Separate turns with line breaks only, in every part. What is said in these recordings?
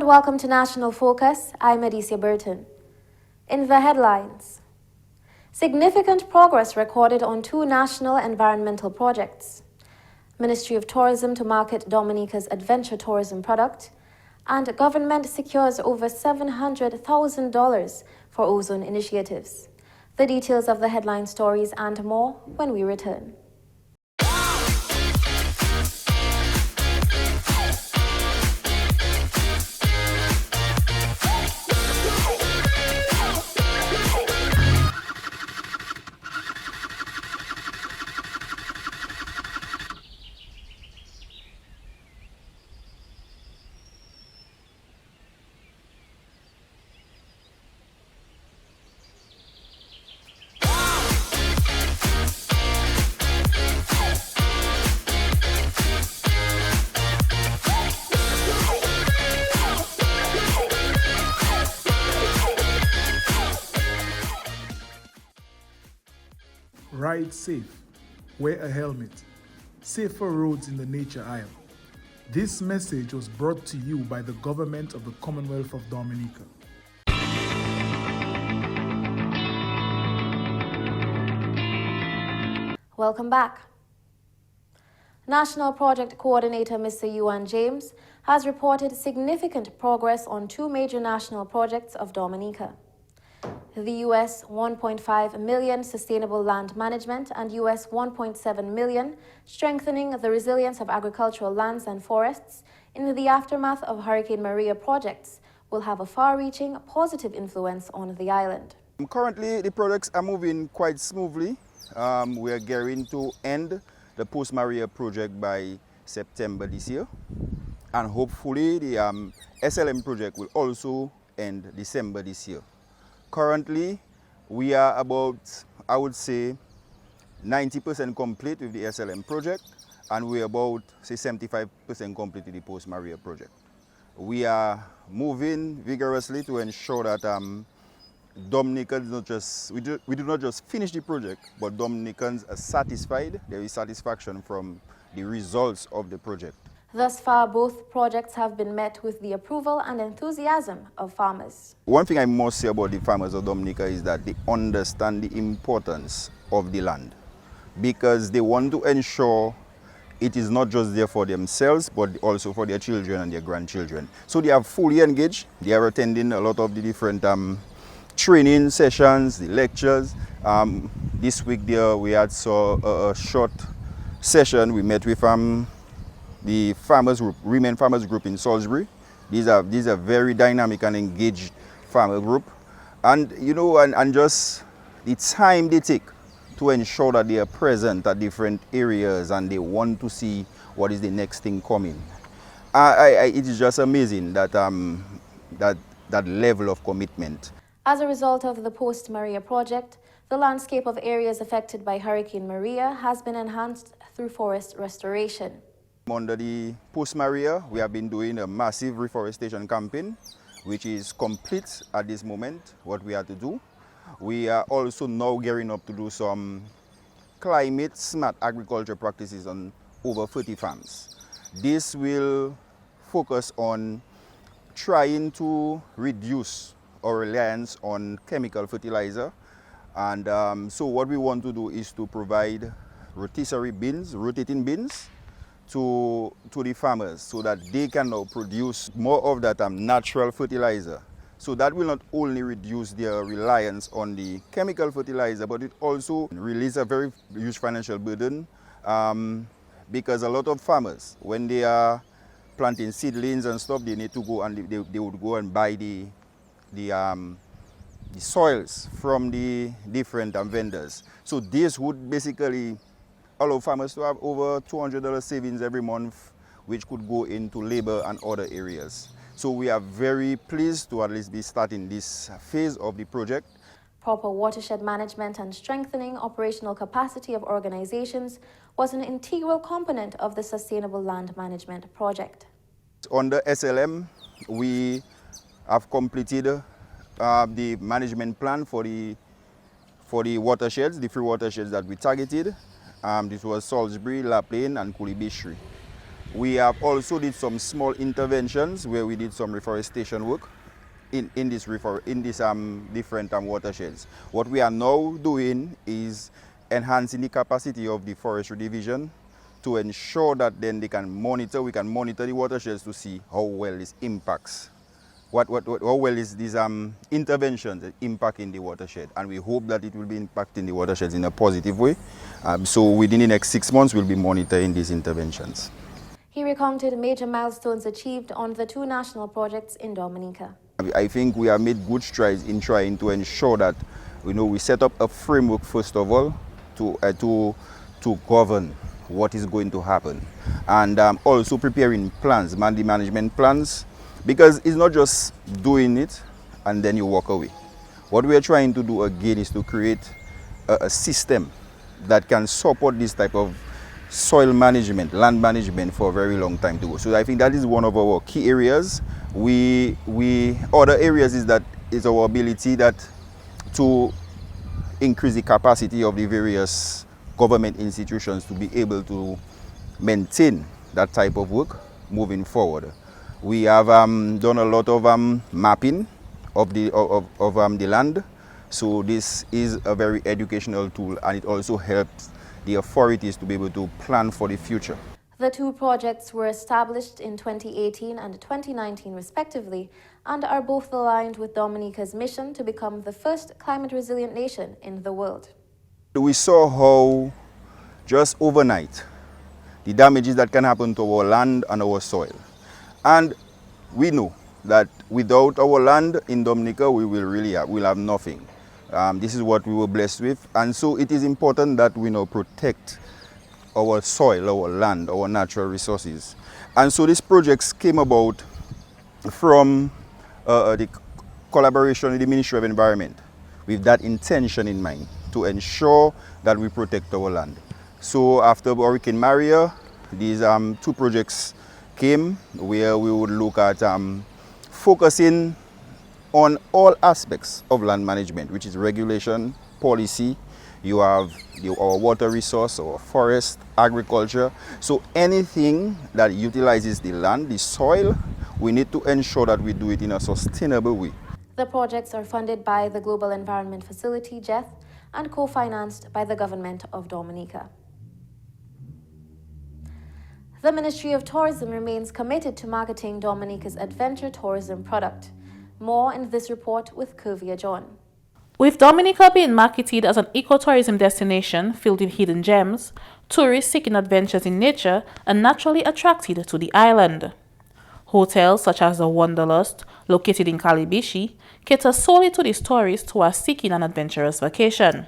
And welcome to National Focus. I'm Adicia Burton. In the headlines, significant progress recorded on 2 national environmental projects. Ministry of Tourism to market Dominica's adventure tourism product, and government secures over $700,000 for ozone initiatives. The details of the headline stories and more when we return.
Ride safe, wear a helmet, safer roads in the nature aisle. This message was brought to you by the government of the Commonwealth of Dominica.
Welcome back. National Project Coordinator Mr. Yuan James has reported significant progress on 2 major national projects of Dominica. The US $1.5 million Sustainable Land Management and US $1.7 million Strengthening the Resilience of Agricultural Lands and Forests in the Aftermath of Hurricane Maria projects will have a far-reaching positive influence on the island.
Currently, the projects are moving quite smoothly. We are gearing to end the Post-Maria project by September this year. And hopefully, the SLM project will also end December this year. Currently, we are about, I would say, 90% complete with the SLM project, and we're about, say, 75% complete with the Post-Maria project. We are moving vigorously to ensure that Dominica does not just, we do not just finish the project, but Dominicans are satisfied. There is satisfaction from the results of the project.
Thus far, both projects have been met with the approval and enthusiasm of farmers.
One thing I must say about the farmers of Dominica is that they understand the importance of the land, because they want to ensure it is not just there for themselves, but also for their children and their grandchildren. So they are fully engaged. They are attending a lot of the different training sessions, the lectures. This week there we had a short session. We met with the farmers group, Women Farmers Group in Salisbury. These are very dynamic and engaged farmer group. And you know, and just the time they take to ensure that they are present at different areas and they want to see what is the next thing coming. It is just amazing that that level of commitment.
As a result of the Post-Maria project, the landscape of areas affected by Hurricane Maria has been enhanced through forest restoration.
Under the Post-Maria, we have been doing a massive reforestation campaign, which is complete at this moment, what we had to do. We are also now gearing up to do some climate-smart agriculture practices on over 30 farms. This will focus on trying to reduce our reliance on chemical fertilizer. And so what we want to do is to provide rotisserie bins, rotating bins, to the farmers so that they can now produce more of that natural fertilizer. So that will not only reduce their reliance on the chemical fertilizer, but it also releases a very huge financial burden because a lot of farmers, when they are planting seedlings and stuff, they need to go and they would go and buy the soils from the different vendors. So this would basically allow farmers to have over $200 savings every month, which could go into labor and other areas. So we are very pleased to at least be starting this phase of the project.
Proper watershed management and strengthening operational capacity of organizations was an integral component of the Sustainable Land Management project.
Under SLM, we have completed the management plan for the watersheds, the 3 watersheds that we targeted. This was Salisbury, La Plaine, and Kulibishri. We have also did some small interventions where we did some reforestation work in these different watersheds. What we are now doing is enhancing the capacity of the forestry division to ensure that then we can monitor the watersheds to see how well this impacts, how well is these interventions impacting the watershed, and we hope that it will be impacting the watersheds in a positive way. So within the next 6 months, we'll be monitoring these interventions.
He recounted major milestones achieved on the 2 national projects in Dominica.
I think we have made good strides in trying to ensure that we set up a framework first of all to govern what is going to happen, and also preparing plans, the management plans, because it's not just doing it and then you walk away. What we are trying to do again is to create a system that can support this type of soil management, land management for a very long time to go. So I think that is one of our key areas. Other areas is our ability to increase the capacity of the various government institutions to be able to maintain that type of work moving forward. We have done a lot of mapping of the land. So this is a very educational tool, and it also helps the authorities to be able to plan for the future.
The 2 projects were established in 2018 and 2019 respectively, and are both aligned with Dominica's mission to become the first climate-resilient nation in the world.
We saw how just overnight the damages that can happen to our land and our soil. And we know that without our land in Dominica, we'll have nothing. This is what we were blessed with, and so it is important that we now protect our soil, our land, our natural resources. And so these projects came about from the collaboration with the Ministry of Environment, with that intention in mind, to ensure that we protect our land. So after Hurricane Maria, these 2 projects came where we would look at focusing on all aspects of land management, which is regulation, policy. You have our water resource, our forest, agriculture. So anything that utilizes the land, the soil, we need to ensure that we do it in a sustainable way.
The projects are funded by the Global Environment Facility, GIS, and co-financed by the Government of Dominica. The Ministry of Tourism remains committed to marketing Dominica's adventure tourism product. More in this report with Kuvia John.
With Dominica being marketed as an ecotourism destination filled with hidden gems, tourists seeking adventures in nature are naturally attracted to the island. Hotels such as the Wanderlust, located in Calibishi, cater solely to these tourists who are seeking an adventurous vacation.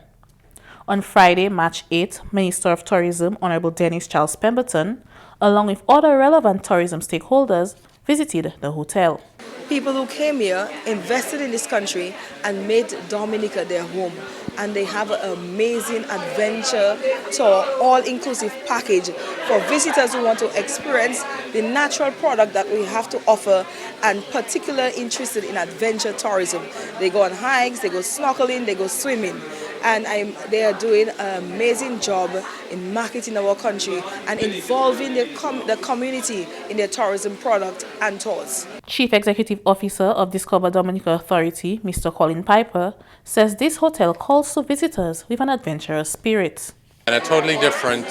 On Friday, March 8, Minister of Tourism Honorable Dennis Charles Pemberton, along with other relevant tourism stakeholders, visited the hotel.
People who came here invested in this country and made Dominica their home, and they have an amazing adventure tour, all-inclusive package for visitors who want to experience the natural product that we have to offer, and particularly interested in adventure tourism. They go on hikes, they go snorkeling, they go swimming, and they are doing an amazing job in marketing our country and involving the community in their tourism product and tours.
Chief Executive Officer of Discover Dominica Authority, Mr. Colin Piper, says this hotel calls to visitors with an adventurous spirit.
And a totally different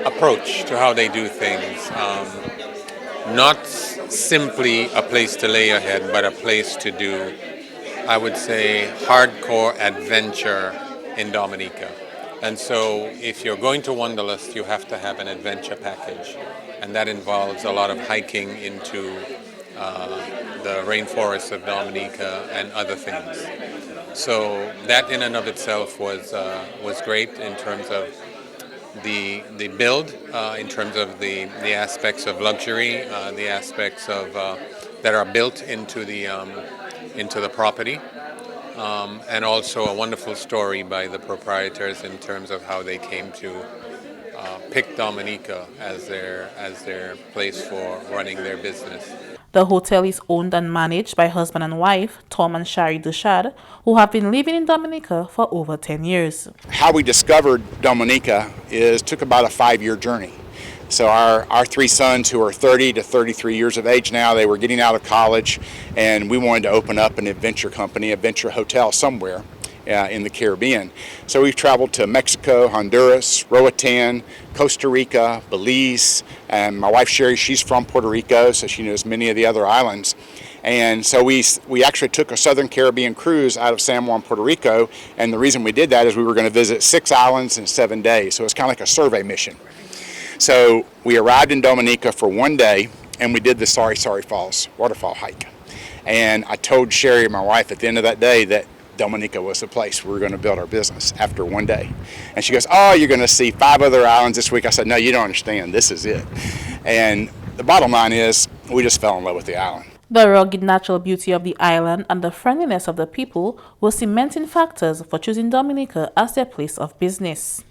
approach to how they do things. Not simply a place to lay your head, but a place to do, I would say, hardcore adventure in Dominica. And so if you're going to Wanderlust, you have to have an adventure package. And that involves a lot of hiking into the rainforests of Dominica and other things. So that in and of itself was great in terms of the build, in terms of the aspects of luxury, the aspects of that are built into the property, and also a wonderful story by the proprietors in terms of how they came to pick Dominica as their place for running their business.
The hotel is owned and managed by husband and wife, Tom and Shari Dushad, who have been living in Dominica for over 10 years.
How we discovered Dominica took about a 5-year journey. So our three sons, who are 30 to 33 years of age now, they were getting out of college, and we wanted to open up an adventure company, a venture hotel somewhere in the Caribbean. So we've traveled to Mexico, Honduras, Roatan, Costa Rica, Belize, and my wife Sherry, she's from Puerto Rico, so she knows many of the other islands. And so we actually took a Southern Caribbean cruise out of San Juan, Puerto Rico, and the reason we did that is we were going to visit 6 islands in 7 days, so it's kind of like a survey mission. So we arrived in Dominica for 1 day, and we did the Sorry Falls waterfall hike. And I told Sherry, my wife, at the end of that day that Dominica was the place we were going to build our business after 1 day. And she goes, "Oh, you're going to see 5 other islands this week." I said, "No, you don't understand. This is it." And the bottom line is we just fell in love with the island.
The rugged natural beauty of the island and the friendliness of the people were cementing factors for choosing Dominica as their place of business.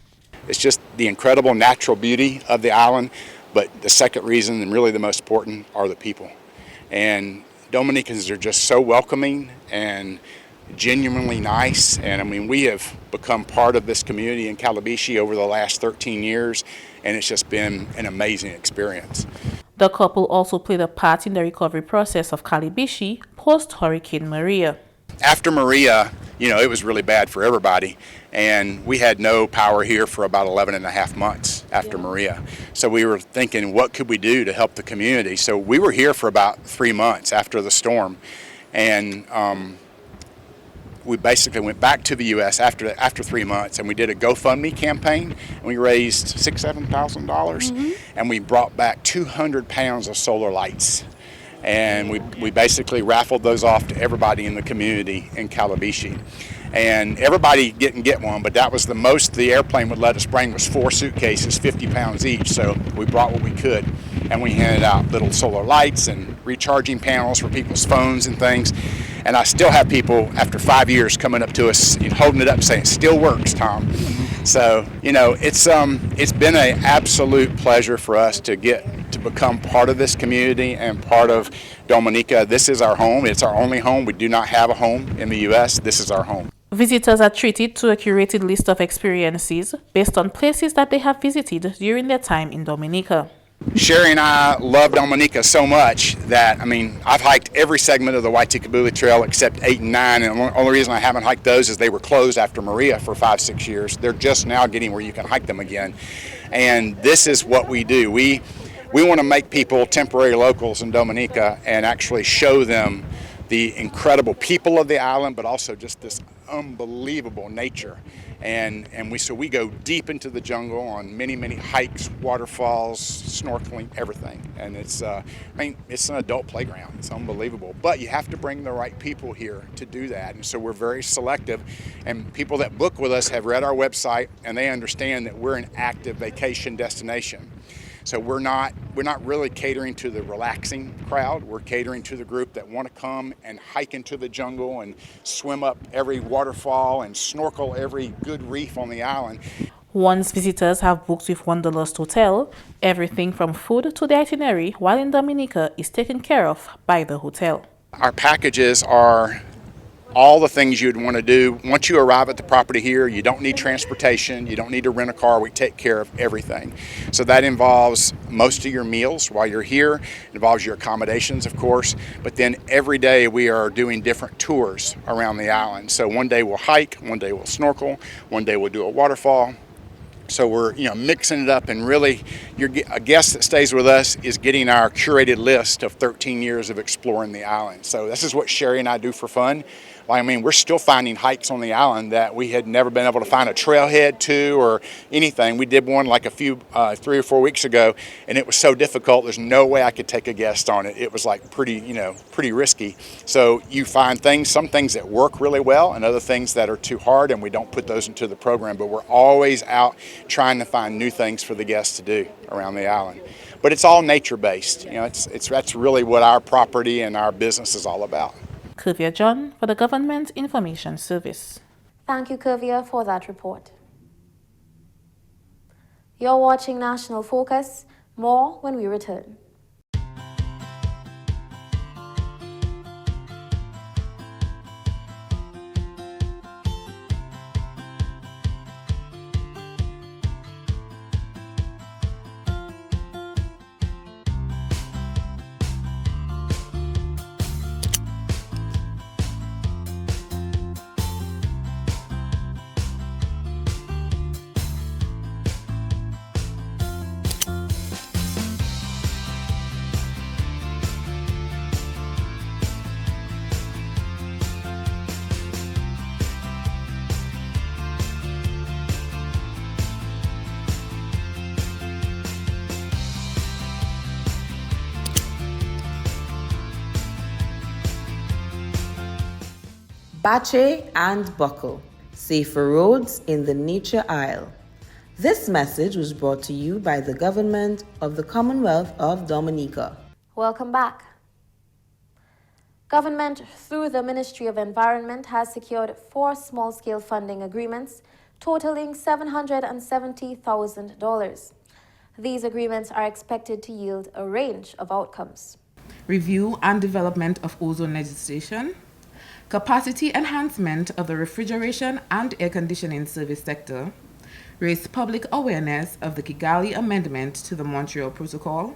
It's just the incredible natural beauty of the island, but the second reason, and really the most important, are the people. And Dominicans are just so welcoming and genuinely nice, and I mean, we have become part of this community in Calabishi over the last 13 years, and it's just been an amazing experience.
The couple also played a part in the recovery process of Calabishi post-Hurricane Maria.
After Maria, it was really bad for everybody, and we had no power here for about 11 and a half months after Maria. So we were thinking, what could we do to help the community? So we were here for about 3 months after the storm, and we basically went back to the U.S. after 3 months, and we did a GoFundMe campaign, and we raised $7,000, and we brought back 200 pounds of solar lights. And we basically raffled those off to everybody in the community in Calabishi. And everybody didn't get one, but that was the most the airplane would let us bring was 4 suitcases, 50 pounds each. So we brought what we could, and we handed out little solar lights and recharging panels for people's phones and things. And I still have people after 5 years coming up to us, holding it up, saying, "It still works, Tom." So it's been an absolute pleasure for us to become part of this community and part of Dominica. This is our home. It's our only home. We do not have a home in the U.S. This is our home.
Visitors are treated to a curated list of experiences based on places that they have visited during their time in Dominica.
Sherry and I love Dominica so much that, I've hiked every segment of the Waitikabuli Trail except 8 and 9, and the only reason I haven't hiked those is they were closed after Maria for 5-6 years. They're just now getting where you can hike them again. And this is what we do. We want to make people temporary locals in Dominica and actually show them the incredible people of the island, but also just this unbelievable nature. And we go deep into the jungle on many hikes, waterfalls, snorkeling, everything. And it's an adult playground. It's unbelievable. But you have to bring the right people here to do that. And so we're very selective. And people that book with us have read our website, and they understand that we're an active vacation destination. So we're not really catering to the relaxing crowd. We're catering to the group that want to come and hike into the jungle and swim up every waterfall and snorkel every good reef on the island.
Once visitors have booked with Wanderlust Hotel, everything from food to the itinerary while in Dominica is taken care of by the hotel.
Our packages are all the things you'd want to do. Once you arrive at the property here, you don't need transportation, you don't need to rent a car. We take care of everything. So that involves most of your meals while you're here. It involves your accommodations, of course, but then every day we are doing different tours around the island. So one day we'll hike, one day we'll snorkel, one day we'll do a waterfall. So we're mixing it up, and really a guest that stays with us is getting our curated list of 13 years of exploring the island. So this is what Sherry and I do for fun. We're still finding hikes on the island that we had never been able to find a trailhead to or anything. We did one like 3 or 4 weeks ago, and it was so difficult. There's no way I could take a guest on it. It was like pretty risky. So you find some things that work really well, and other things that are too hard, and we don't put those into the program. But we're always out trying to find new things for the guests to do around the island. But it's all nature-based. That's really what our property and our business is all about.
Kuvia John for the Government Information Service.
Thank you, Kuvia, for that report. You're watching National Focus. More when we return.
Bache and buckle. Safer roads in the Nature Isle. This message was brought to you by the government of the Commonwealth of Dominica.
Welcome back. Government, through the Ministry of Environment, has secured 4 small-scale funding agreements totaling $770,000. These agreements are expected to yield a range of outcomes.
Review and development of ozone legislation, capacity enhancement of the refrigeration and air conditioning service sector, raise public awareness of the Kigali Amendment to the Montreal Protocol,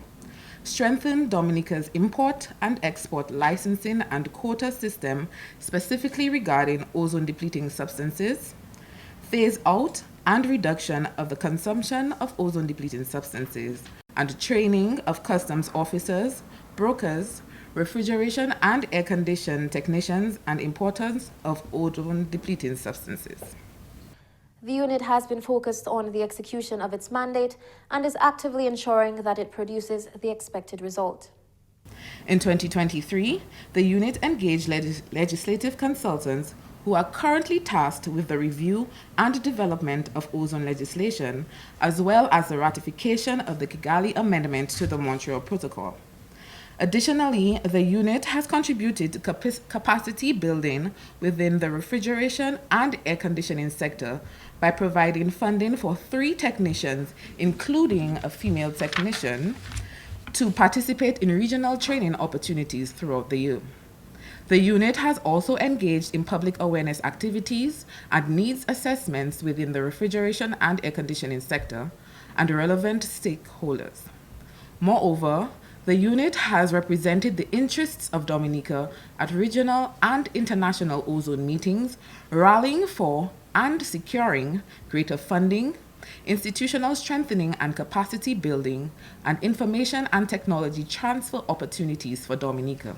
strengthen Dominica's import and export licensing and quota system specifically regarding ozone-depleting substances, phase out and reduction of the consumption of ozone-depleting substances, and training of customs officers, brokers, refrigeration and air condition technicians and importers of ozone-depleting substances.
The unit has been focused on the execution of its mandate and is actively ensuring that it produces the expected result.
In 2023, the unit engaged legislative consultants who are currently tasked with the review and development of ozone legislation, as well as the ratification of the Kigali Amendment to the Montreal Protocol. Additionally, the unit has contributed to capacity building within the refrigeration and air conditioning sector by providing funding for 3 technicians, including a female technician, to participate in regional training opportunities throughout the year. The unit has also engaged in public awareness activities and needs assessments within the refrigeration and air conditioning sector and relevant stakeholders. Moreover, the unit has represented the interests of Dominica at regional and international ozone meetings, rallying for and securing greater funding, institutional strengthening and capacity building, and information and technology transfer opportunities for Dominica.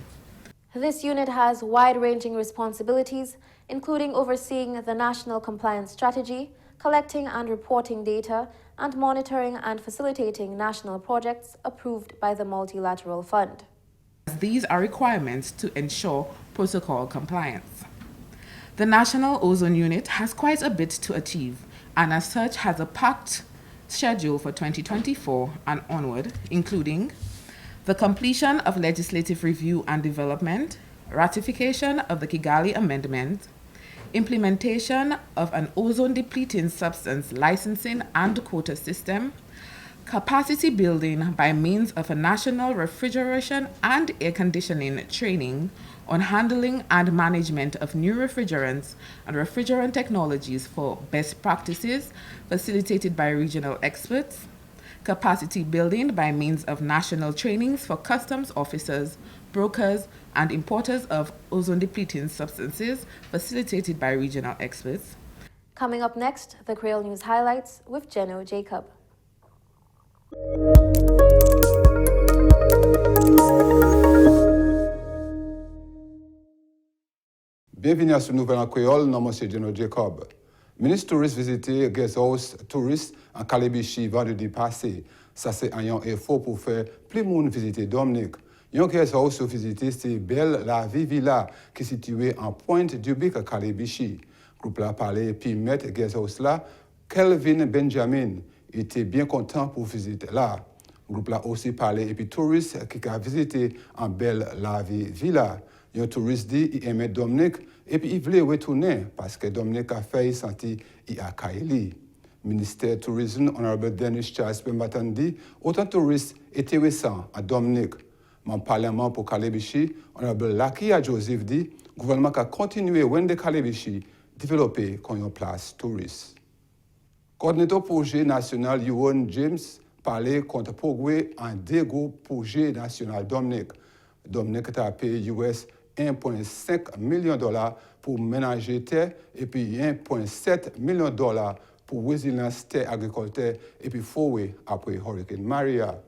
This unit has wide-ranging responsibilities, including overseeing the national compliance strategy, collecting and reporting data, and monitoring and facilitating national projects approved by the Multilateral Fund.
These are requirements to ensure protocol compliance. The National Ozone Unit has quite a bit to achieve, and as such has a packed schedule for 2024 and onward, including the completion of legislative review and development, ratification of the Kigali Amendment, implementation of an ozone-depleting substance licensing and quota system, capacity building by means of a national refrigeration and air conditioning training on handling and management of new refrigerants and refrigerant technologies for best practices facilitated by regional experts, capacity building by means of national trainings for customs officers, brokers, and importers of ozone-depleting substances facilitated by regional experts.
Coming up next, the Creole News highlights with Jeno Jacob.
Bienvenue à ce nouvel en créole, nom monsieur Jeno Jacob. Ministre touriste visité GIS touriste en Calabichi vendredi passé. Ça c'est un effort pour faire plus de monde visiter Dominique. Yon GIS House visité c'est Belle la Vie Villa qui est située en Pointe du Bic à Calabichi. Groupe là parlé puis maître GIS House là, Kelvin Benjamin était bien content pour visiter là. Groupe là aussi parlé et puis touriste qui a visité en Belle la Vie Villa. Yon touriste dit il aimait Dominique et puis il voulait retourner parce que Dominique a fait sentir il a Kaili. Ministère Tourisme, Honorable Dennis Charles Pembatan dit autant touristes étaient récents à Dominique. Mon parlement pour Calabichi, Honorable Lakia Joseph dit gouvernement a continué Wende Calabichi développer comme une place touriste. Coordinateur projet national Yuan James parlait contre progrès en dégo projet national Dominique. Dominique a payé US $1.5 million pour ménager terre et puis $1.7 million pour résilience terre agricole et puis forêt après Hurricane Maria.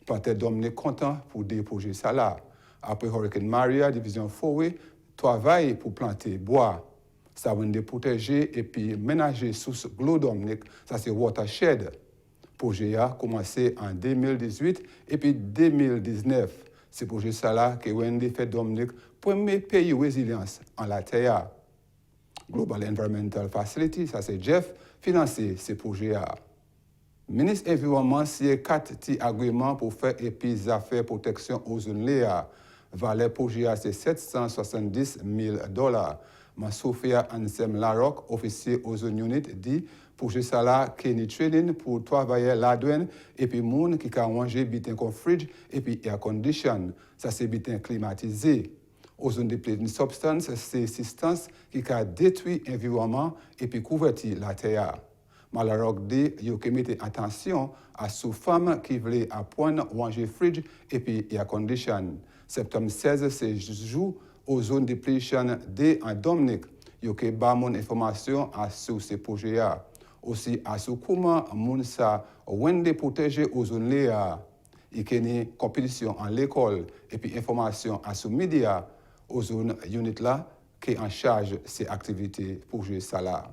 Planter Dominique content pour des projets ça là. Après Hurricane Maria, division forêt travaille pour planter bois. Ça va de protéger et puis ménager sous l'eau Dominique, ça c'est watershed. Projet a commencé en 2018 et puis 2019. C'est projet ça là que Wendy fait Dominique premier pays résilience en la terre. Global Environmental Facility, ça c'est Jeff, financer ces projets. Ministre environnement signé 4 petits agréments pour faire épices affaires protection ozone léa. Valeur projet c'est $770,000. Ma Sophia Ansem Larocque, officier Ozone Unit, dit projet ça là Kenny training pour travailler la douane et puis moun qui a mangé bitin comme fridge et puis air condition. Ça c'est bitin climatisé. Ozone depleting substance, c'est substance qui a détruit l'environnement et puis couverti la terre. Larocque dit qu'il faut mettre attention à ces femmes qui veulent apprendre à manger fridge et puis air condition. Septembre 16, c'est jour Ozone depletion day en Dominica. Il faut que information sur ces projets. Aussi, à ce comment moun sa wende protéger ozone léa. Il y a une compétition en l'école et puis information à ce média. Ozone Unit là qui est en charge de ces activités pour jouer ça là.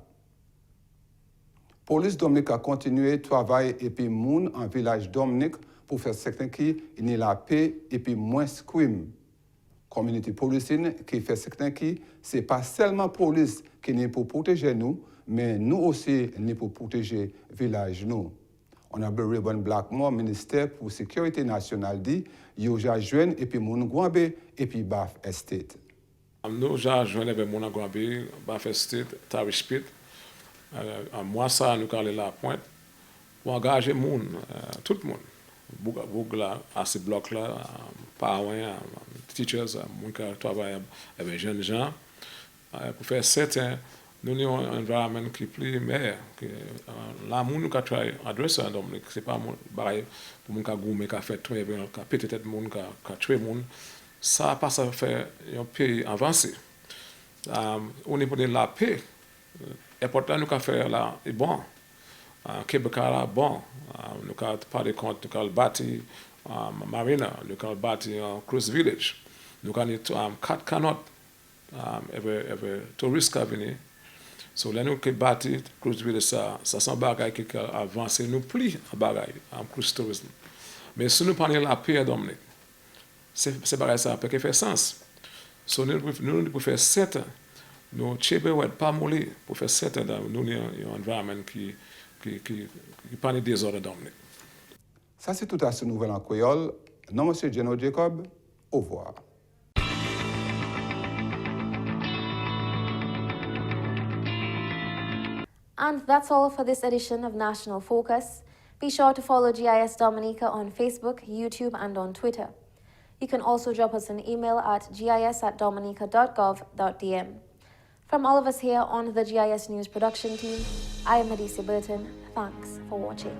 Police Dominica a continué de travailler et puis moun en village Dominique pour faire certains qui n'y la paix et puis moins crime. Community policing qui fait certains qui c'est pas seulement police qui n'est pour protéger nous, mais nous aussi n'est pour protéger village nous. On a besoin de Blackmore ministère pour sécurité nationale dit yo ja joine et puis moun Gouambe et puis Baf Estate.
Nous ja joine avec moun Gouambe, Baf Estate, Tarish Pit. Moi ça nous aller la pointe pour engager moun tout le monde. Boug là à ces blocs là parents teachers moun qui travaillent avec jeunes gens pour faire certain nous avons un environnement qui est plus meilleur. Là, nous avons travaillé à adresser ce n'est pas pareil pour nous qui ont fait tout, peut-être nous qui ont tué les gens. Ça passe à faire un pays avancé. Au niveau de la paix, l'important nous avons fait là est bon. Québec est bon. Nous avons parlé contre, nous avons bâti Marina, nous avons bâti Cruise Village. Nous avons 4 canots, every tourist qui vient. So, là, nous avons bâti Cruise Village, ça sont des bagages qui ont avancé, nous plus en bagages en cruise tourisme. Mais si nous prenons la paix à Dominique, ces bagages ça peut faire sens. So, nous devons faire certain, nous ne pas mouler pour faire certain que nous avons un environnement qui pas de désordre à Dominique.
Ça, c'est tout à ce nouvel en créole. Non, M. Geno Jacob, au revoir.
And that's all for this edition of National Focus. Be sure to follow GIS Dominica on Facebook, YouTube, and on Twitter. You can also drop us an email at gis@dominica.gov.dm. From all of us here on the GIS News production team, I am Adicia Burton. Thanks for watching.